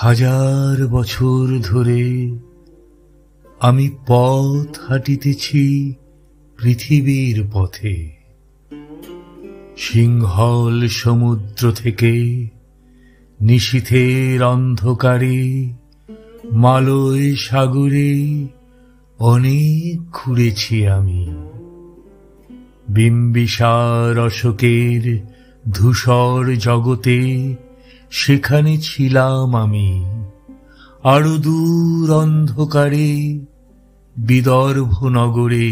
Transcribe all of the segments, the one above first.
হাজার বছর ধরে আমি পথ হাঁটিতেছি পৃথিবীর পথে। সিংহল সমুদ্র থেকে নিশীথের অন্ধকারে মালয় সাগরে অনেক ঘুরেছি আমি। বিম্বিসার অশোকের ধূসর জগতে সেখানে ছিলাম আমি। আরো দূর অন্ধকারে বিদর্ভ নগরে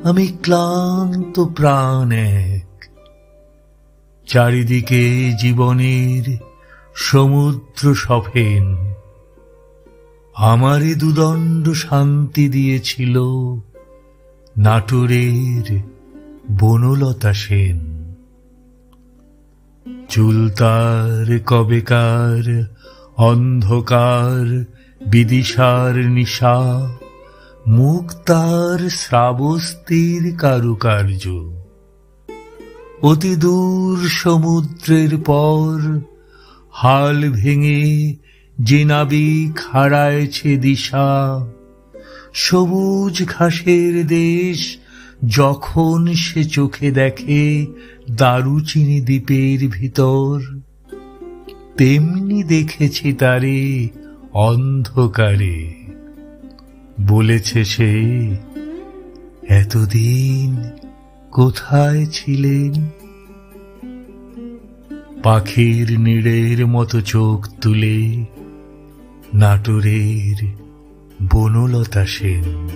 আমি ক্লান্ত প্রাণ এক। চারিদিকে জীবনের সমুদ্র সফেন। আমারে দুদণ্ড শান্তি দিয়েছিল নাটোরের বনলতা সেন। চুল তার কবেকার অন্ধকার বিদিশার নিশা, মুখ তার শ্রাবস্তির কারুকার্য। অতি দূর সমুদ্রের পর হাল ভেঙে যে নাবিক হারায়ছে দিশা, সবুজ ঘাসের দেশ যখন সে চোখে দেখে দারুচিনি দ্বীপের ভিতর, তেমনি দেখেছি তারে অন্ধকারে। বলেছে সে, এতদিন কোথায় ছিলেন? পাখির নীড়ের মতো চোখ তুলে নাটোরের বনলতা সেন।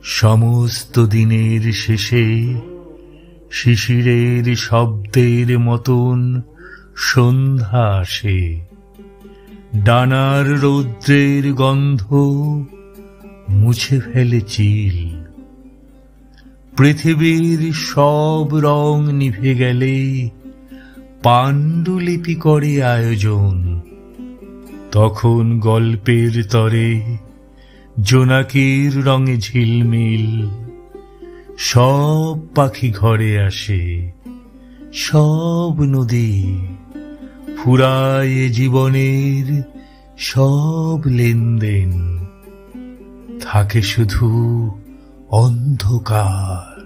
সমস্ত দিনের শেষে শিশিরের শব্দের মতন সন্ধ্যা আসে। ডানার রৌদ্রের গন্ধ মুছে ফেলে চিল। পৃথিবীর সব রং নিভে গেলে পাণ্ডুলিপি করে আয়োজন। তখন গল্পের তরে জোনাকির রঙে ঝিলমিল। সব পাখি ঘরে আসে, সব নদী ফুরায় জীবনের সব লেনদেন। থাকে শুধু অন্ধকার,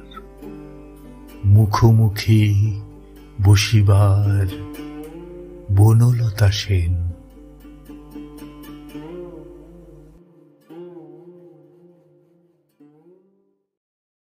মুখোমুখি বসিবার বনলতা সেন।